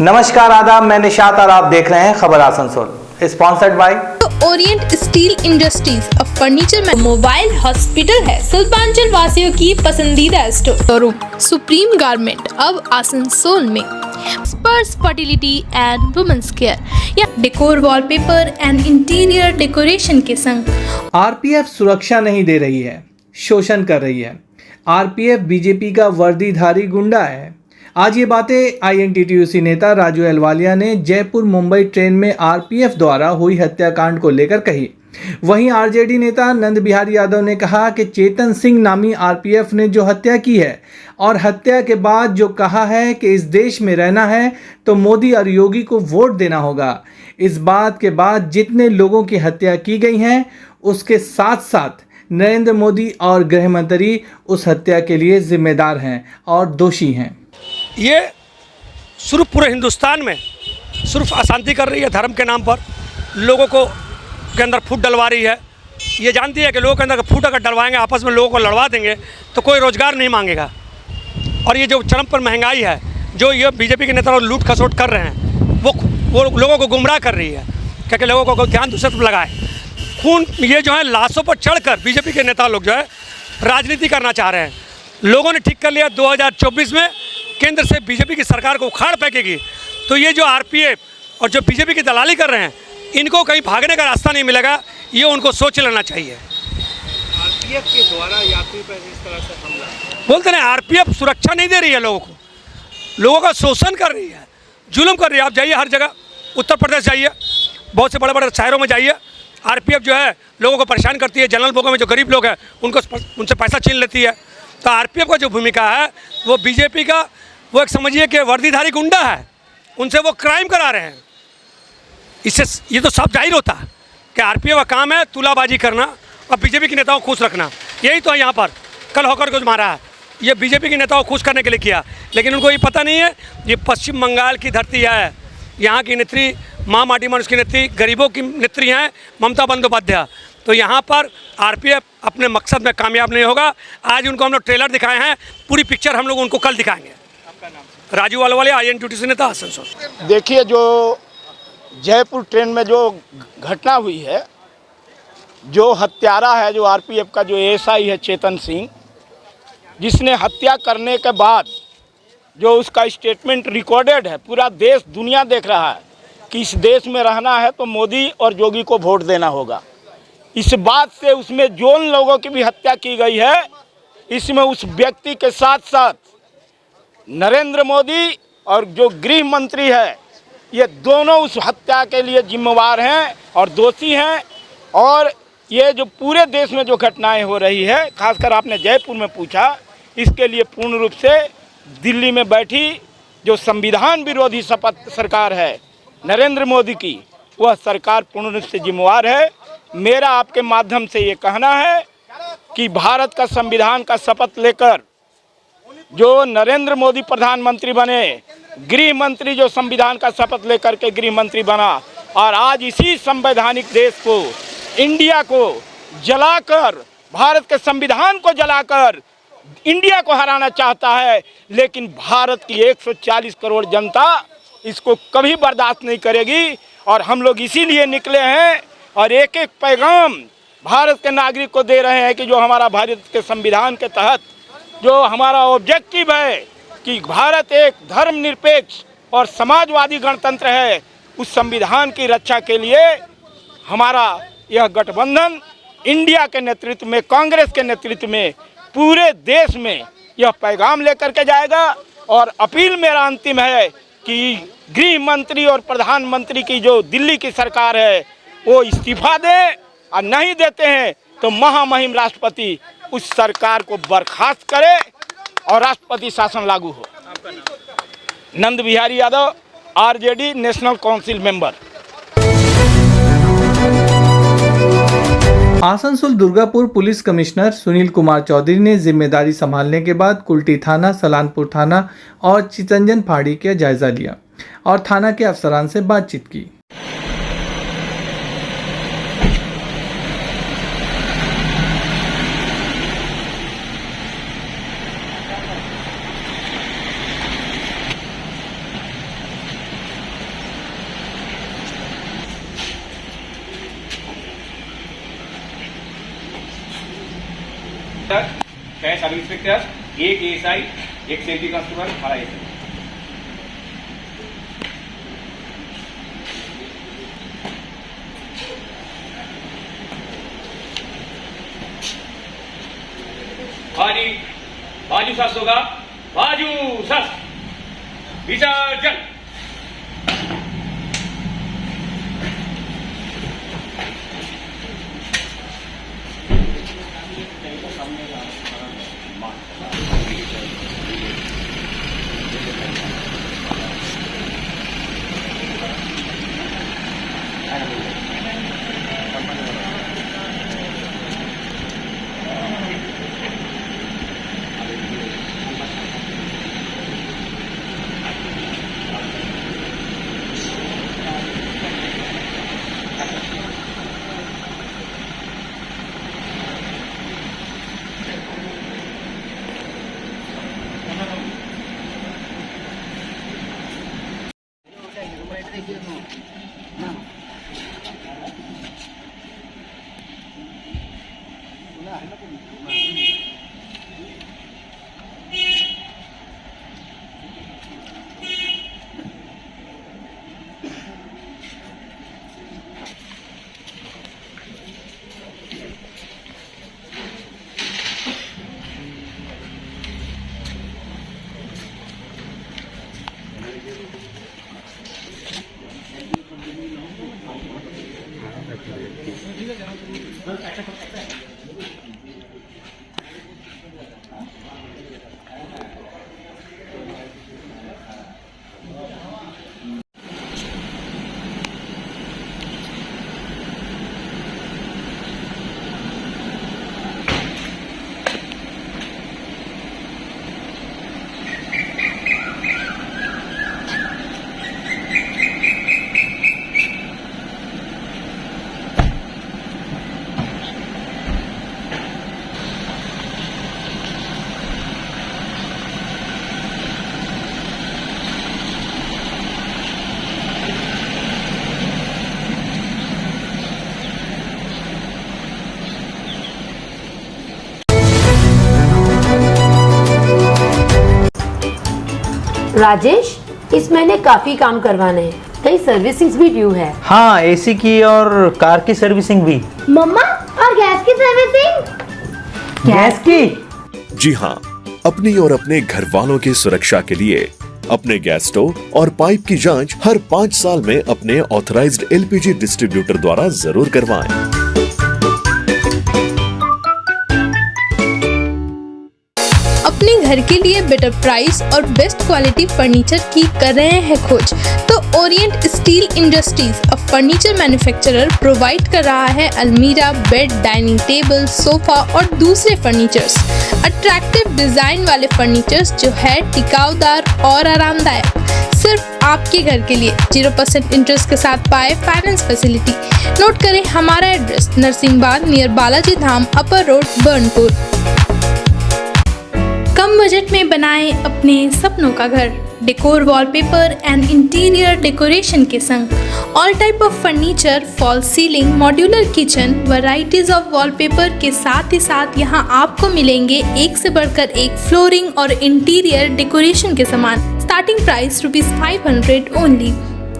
नमस्कार आदाब, मैं निशात और आप देख रहे हैं खबर Asansol. Sponsored by Orient steel industries, अब फर्नीचर में मोबाइल हॉस्पिटल है। शिल्पांचल वासियों की पसंदीदा शोरूम सुप्रीम गारमेंट अब आसनसोल में। स्पर्श फर्टिलिटी एंड वुमेन्स केयर या decor wallpaper and interior decoration के संग। आरपीएफ सुरक्षा नहीं दे रही है, शोषण कर रही है। आरपीएफ बीजेपी का वर्दीधारी गुंडा है। आज ये बातें आईएनटीटीयूसी नेता राजू अहलुवालिया ने जयपुर मुंबई ट्रेन में आरपीएफ द्वारा हुई हत्याकांड को लेकर कही। वहीं आरजेडी नेता नंद बिहारी यादव ने कहा कि चेतन सिंह नामी आरपीएफ ने जो हत्या की है और हत्या के बाद जो कहा है कि इस देश में रहना है तो मोदी और योगी को वोट देना होगा। इस बात के बाद जितने लोगों की हत्या की गई हैं उसके साथ साथ नरेंद्र मोदी और गृह मंत्री उस हत्या के लिए जिम्मेदार हैं और दोषी हैं। ये सिर्फ पूरे हिंदुस्तान में सिर्फ अशांति कर रही है, धर्म के नाम पर लोगों को के अंदर फूट डलवा रही है। ये जानती है कि लोगों के अंदर फूट अगर डलवाएंगे, आपस में लोगों को लड़वा देंगे तो कोई रोज़गार नहीं मांगेगा। और ये जो चरम पर महंगाई है, जो ये बीजेपी के नेता लूट खसोट कर रहे हैं, वो लोगों को गुमराह कर रही है, क्योंकि लोगों को ध्यान दूसरे तरफ लगाए। खून ये जो है लाशों पर चढ़कर बीजेपी के नेता लोग जो है राजनीति करना चाह रहे हैं। लोगों ने ठीक कर लिया 2024 में केंद्र से बीजेपी की सरकार को उखाड़ फेंकेगी। तो ये जो आरपीएफ और जो बीजेपी की दलाली कर रहे हैं, इनको कहीं भागने का रास्ता नहीं मिलेगा, ये उनको सोच लेना चाहिए। आरपीएफ के द्वारा यात्री पर इस तरह से हमला बोलते हैं आरपीएफ सुरक्षा नहीं दे रही है, लोगों का शोषण कर रही है, जुल्म कर रही है। आप जाइए हर जगह, उत्तर प्रदेश जाइए, बहुत से बड़े बड़े शहरों में जाइए, आरपीएफ जो है लोगों को परेशान करती है। जनरल बोगों में जो गरीब लोग हैं उनसे पैसा छीन लेती है। तो आरपीएफ का जो भूमिका है वो बीजेपी का वो एक समझिए कि वर्दीधारी गुंडा है, उनसे वो क्राइम करा रहे हैं। इससे ये तो साफ जाहिर होता है कि आरपीएफ का काम है तुलाबाजी करना और बीजेपी के नेताओं को खुश रखना। यही तो है यहाँ पर कल होकर को मारा है, ये बीजेपी के नेताओं को खुश करने के लिए किया। लेकिन उनको ये पता नहीं है ये पश्चिम बंगाल की धरती है, यहाँ की नेत्री माँ माटी मन उसकी नेत्री गरीबों की नेत्री हैं ममता बंदोपाध्याय। तो यहाँ पर आरपीएफ अपने मकसद में कामयाब नहीं होगा। आज उनको हम लोग ट्रेलर दिखाए हैं, पूरी पिक्चर हम लोग उनको कल दिखाएंगे। राजू अहलुवालिया, आईएनटीटीयूसी नेता आसनसोल। देखिए, जो जयपुर ट्रेन में जो घटना हुई है, जो हत्यारा है, जो आरपीएफ का जो एएसआई है चेतन सिंह, जिसने हत्या करने के बाद जो उसका स्टेटमेंट रिकॉर्डेड है, पूरा देश दुनिया देख रहा है कि इस देश में रहना है तो मोदी और योगी को वोट देना होगा। इस बात से उसमें जो लोगों की भी हत्या की गई है, इसमें उस व्यक्ति के साथ साथ नरेंद्र मोदी और जो गृह मंत्री है, ये दोनों उस हत्या के लिए जिम्मेवार हैं और दोषी हैं। और ये जो पूरे देश में जो घटनाएं हो रही है, खासकर आपने जयपुर में पूछा, इसके लिए पूर्ण रूप से दिल्ली में बैठी जो संविधान विरोधी शपथ सरकार है नरेंद्र मोदी की, वह सरकार पूर्ण रूप से जिम्मेवार है। मेरा आपके माध्यम से ये कहना है कि भारत का संविधान का शपथ लेकर जो नरेंद्र मोदी प्रधानमंत्री बने, गृह मंत्री जो संविधान का शपथ लेकर के गृह मंत्री बना, और आज इसी संवैधानिक देश को, इंडिया को जलाकर, भारत के संविधान को जलाकर इंडिया को हराना चाहता है। लेकिन भारत की 140 करोड़ जनता इसको कभी बर्दाश्त नहीं करेगी। और हम लोग इसीलिए निकले हैं और एक एक पैगाम भारत के नागरिक को दे रहे हैं कि जो हमारा भारत के संविधान के तहत जो हमारा ऑब्जेक्टिव है कि भारत एक धर्मनिरपेक्ष और समाजवादी गणतंत्र है, उस संविधान की रक्षा के लिए हमारा यह गठबंधन इंडिया के नेतृत्व में, कांग्रेस के नेतृत्व में पूरे देश में यह पैगाम लेकर के जाएगा। और अपील मेरा अंतिम है कि गृह मंत्री और प्रधानमंत्री की जो दिल्ली की सरकार है वो इस्तीफा दें, और नहीं देते हैं तो महामहिम राष्ट्रपति उस सरकार को बर्खास्त करे और राष्ट्रपति शासन लागू हो। Nand Bihari Yadav, RJD national council member. Asansol Durgapur police commissioner Sunil Kumar Chaudhary ने जिम्मेदारी संभालने के बाद कुल्टी थाना, सलानपुर थाना और चितंजन फाड़ी का जायजा लिया और थाना के अफसरान से बातचीत की। 6 sub inspector, 1 ASI, 1 safety constable, 18 ASI। बाजू सस होगा, बाजू सस, विसर्जन। राजेश, इस महीने काफी काम करवाने हैं, कई सर्विसिंग भी ड्यू है। हाँ, एसी की और कार की सर्विसिंग भी। मम्मा, और गैस की सर्विसिंग? गैस की? जी हाँ, अपनी और अपने घर वालों की सुरक्षा के लिए अपने गैस स्टोव और पाइप की जांच हर 5 साल में अपने ऑथराइज्ड एलपीजी डिस्ट्रीब्यूटर द्वारा जरूर करवाएं। अपने घर के लिए बेटर प्राइस और बेस्ट क्वालिटी फर्नीचर की कर रहे हैं खोज, तो Orient steel industries a furniture manufacturer provide कर रहा है अलमीरा, बेड, डाइनिंग टेबल, सोफा और दूसरे फर्नीचर्स। अट्रैक्टिव डिजाइन वाले फर्नीचर्स जो है टिकाऊदार और आरामदायक। सिर्फ आपके घर के लिए 0% इंटरेस्ट के साथ पाए फाइनेंस फैसिलिटी। नोट करें हमारा एड्रेस, नरसिंहबाग नियर बालाजी धाम, अपर रोड, बर्नपुर। कम बजट में बनाएं अपने सपनों का घर। Decor, wallpaper and interior decoration के संग all type of furniture, fall ceiling, modular kitchen, varieties of wallpaper के साथ ही साथ यहाँ आपको मिलेंगे एक से बढ़कर एक फ्लोरिंग और इंटीरियर डेकोरेशन के सामान। Starting price ₹500 only.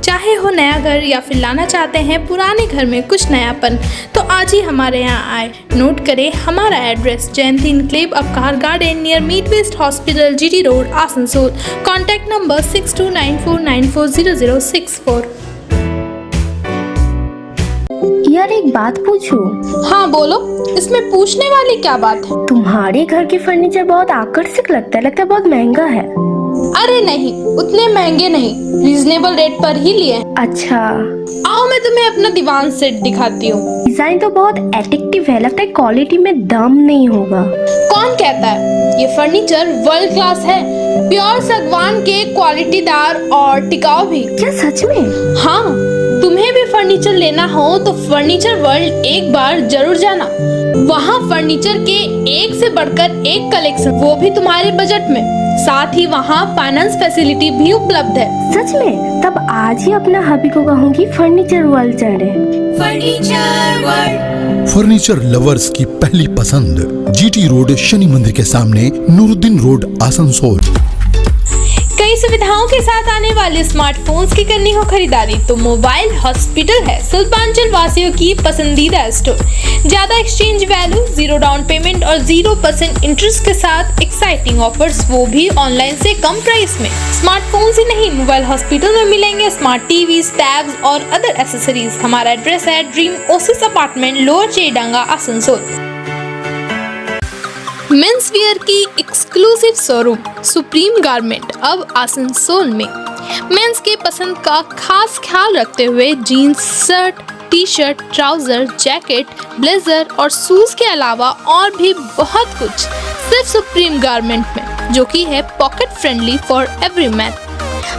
चाहे हो नया घर या फिर लाना चाहते हैं पुराने घर में कुछ नयापन, तो आज ही हमारे यहाँ आए। नोट करें हमारा address, Jayanti enclave Abkar garden near meet west hospital, GT road, Asansol. Contact number 6294940064। यार, एक बात पूछूं? हाँ बोलो, इसमें पूछने वाली क्या बात है? तुम्हारे घर के फर्नीचर बहुत आकर्षक लगता है बहुत महंगा है। अरे नहीं, उतने महंगे नहीं, रीजनेबल रेट पर ही लिए। अच्छा, आओ मैं तुम्हें अपना दीवान सेट दिखाती हूँ। डिजाइन तो बहुत एट्रैक्टिव है, लगता है क्वालिटी में दम नहीं होगा। कौन कहता है? ये फर्नीचर वर्ल्ड क्लास है, प्योर सागवान के, क्वालिटीदार और टिकाऊ भी। क्या सच में? हाँ, तुम्हें भी फर्नीचर लेना हो तो फर्नीचर वर्ल्ड एक बार जरूर जाना। वहाँ फर्नीचर के एक से बढ़कर एक कलेक्शन, वो भी तुम्हारे बजट में। साथ ही वहाँ फाइनेंस फैसिलिटी भी उपलब्ध है। सच में? तब आज ही अपना हबी को कहूँगी फर्नीचर वर्ल्ड चले। फर्नीचर लवर्स की पहली पसंद, जीटी रोड, शनि मंदिर के सामने, नूरुद्दीन रोड, आसनसोल। कई सुविधाओं के साथ आने वाले स्मार्टफोन्स की करनी हो खरीदारी तो मोबाइल हॉस्पिटल है शिल्पांचल वासियों की पसंदीदा स्टोर। ज्यादा एक्सचेंज वैल्यू, 0 डाउन पेमेंट और 0% इंटरेस्ट के साथ एक्साइटिंग ऑफर्स, वो भी ऑनलाइन से कम प्राइस में। स्मार्टफोन्स ही नहीं, मोबाइल हॉस्पिटल में मिलेंगे स्मार्ट टीवीज, टैब्स और अदर एक्सेसरीज। हमारा एड्रेस है dream oasis apartment, lower Chelidanga, Asansol. Men's wear की एक्सक्लूसिव शोरूम सुप्रीम गारमेंट अब आसनसोल में। मेंस के पसंद का खास ख्याल रखते हुए jeans, shirt, T shirt, trouser, jacket, blazer और शूज के अलावा और भी बहुत कुछ सिर्फ सुप्रीम गारमेंट में, जो कि है pocket friendly for every man.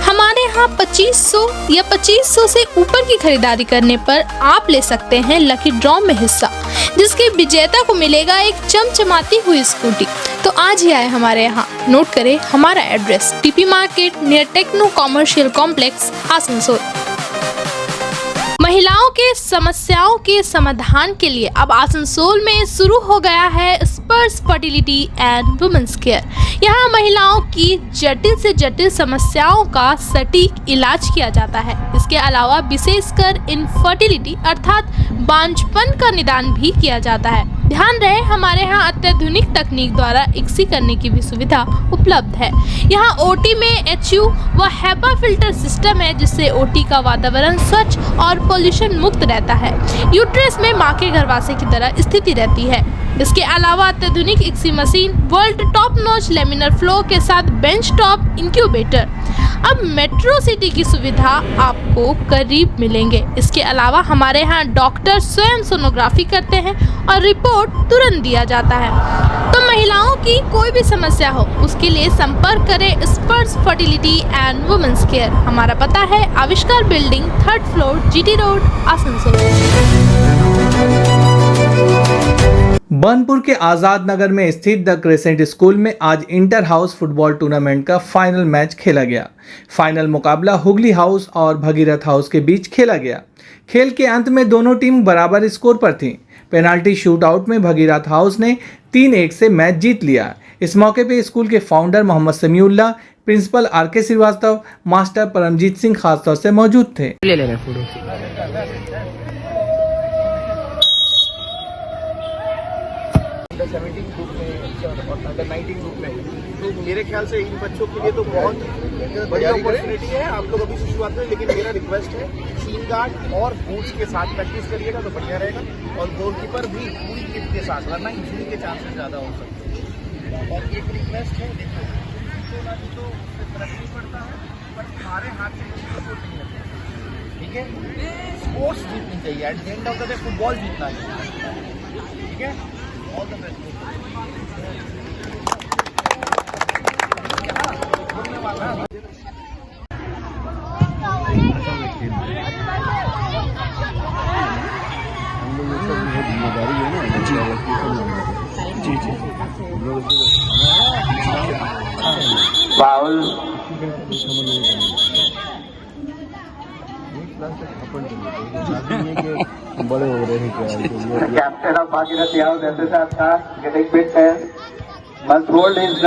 हमारे यहाँ 2500 या 2500 से ऊपर की खरीदारी करने पर आप ले सकते हैं लकी ड्रॉ में हिस्सा, जिसके विजेता को मिलेगा एक चमचमाती हुई स्कूटी। तो आज ही आए हमारे यहाँ। नोट करें हमारा address, TP market near techno commercial complex, Asansol. महिलाओं के समस्याओं के समाधान के लिए अब आसनसोल में शुरू हो गया है स्पर्श फर्टिलिटी एंड वुमेन्स केयर। यहाँ महिलाओं की जटिल से जटिल समस्याओं का सटीक इलाज किया जाता है। इसके अलावा विशेषकर इनफर्टिलिटी अर्थात बांझपन का निदान भी किया जाता है। ध्यान रहे हमारे यहाँ अत्याधुनिक तकनीक द्वारा इक्सी करने की भी सुविधा उपलब्ध है। यहाँ ओटी में HU व HEPA फिल्टर सिस्टम है, जिससे ओटी का वातावरण स्वच्छ और पोल्यूशन मुक्त रहता है। यूट्रस में माँ के गर्भाशय की तरह स्थिति रहती है। इसके अलावा अत्याधुनिक ICSI machine, world top notch laminar flow के साथ बेंच टॉप इंक्यूबेटर। अब मेट्रो सिटी की सुविधा आपको करीब मिलेंगे। इसके अलावा हमारे यहाँ डॉक्टर स्वयं सोनोग्राफी करते हैं और रिपोर्ट तुरंत दिया जाता है। तो महिलाओं की कोई भी समस्या हो उसके लिए संपर्क करें स्पर्श फर्टिलिटी एंड वुमेन्स केयर। हमारा पता है आविष्कार building, 3rd floor, GT road, Asansol. Burnpur के आजाद नगर में स्थित द क्रेसेंट स्कूल में आज इंटर हाउस फुटबॉल टूर्नामेंट का फाइनल मैच खेला गया। फाइनल मुकाबला हुगली हाउस और भगीरथ हाउस के बीच खेला गया। खेल के अंत में दोनों टीम बराबर स्कोर पर थीं। पेनाल्टी शूटआउट में भगीरथ हाउस ने 3-1 से मैच जीत लिया। इस मौके पे स्कूल के founder Mohammad Samiullah, principal RK Srivastava, master Paramjit Singh खास तौर से मौजूद थे। अंडर 17 ग्रुप में और अंडर 19 ग्रुप में, तो मेरे ख्याल से इन बच्चों के लिए तो बहुत बड़ी अपॉर्चुनिटी है। आप लोग अभी शुरुआत में, लेकिन मेरा रिक्वेस्ट है शीन गार्ड और बूट्स के साथ प्रैक्टिस करिएगा तो बढ़िया रहेगा। और गोलकीपर भी पूरी किट के साथ, वरना इंजरी के चांसेस ज़्यादा हो सकते हैं। और एक रिक्वेस्ट है, देखो तो फर्क नहीं पड़ता है, पर तुम्हारे हाथ से नहीं लगता, ठीक है? स्पोर्ट्स जीतनी चाहिए, at the end of the day football जीतना है, ठीक है? All the best. फाउल बड़े हो रहे हैं। कैप्टन ऑफ भागीरथ यादव जैसे साहब था गेटिंग फिट है, मस्ट होल्ड हिज।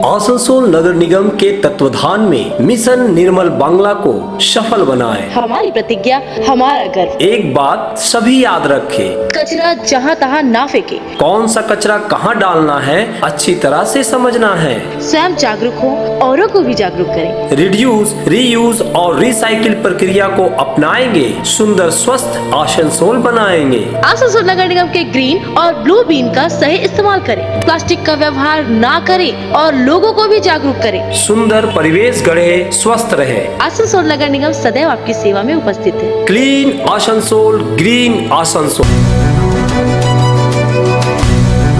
आसनसोल नगर निगम के तत्वाधान में मिशन निर्मल बांग्ला को सफल बनाएं। हमारी प्रतिज्ञा, हमारा गर्व। एक बात सभी याद रखें, कचरा जहाँ तहाँ ना फेंके। कौन सा कचरा कहाँ डालना है अच्छी तरह से समझना है। स्वयं जागरूक हो, औरों को भी जागरूक करें। रिड्यूस, रीयूज और रिसाइकिल प्रक्रिया को अपनाएंगे, सुंदर स्वस्थ आसनसोल बनाएंगे। आसनसोल नगर निगम के ग्रीन और ब्लू बीन का सही इस्तेमाल करें। प्लास्टिक का व्यवहार ना करें और लोगों को भी जागरूक करें। सुंदर परिवेश गढ़े, स्वस्थ रहे। आसनसोल नगर निगम सदैव आपकी सेवा में उपस्थित है। Clean Asansol, green Asansol.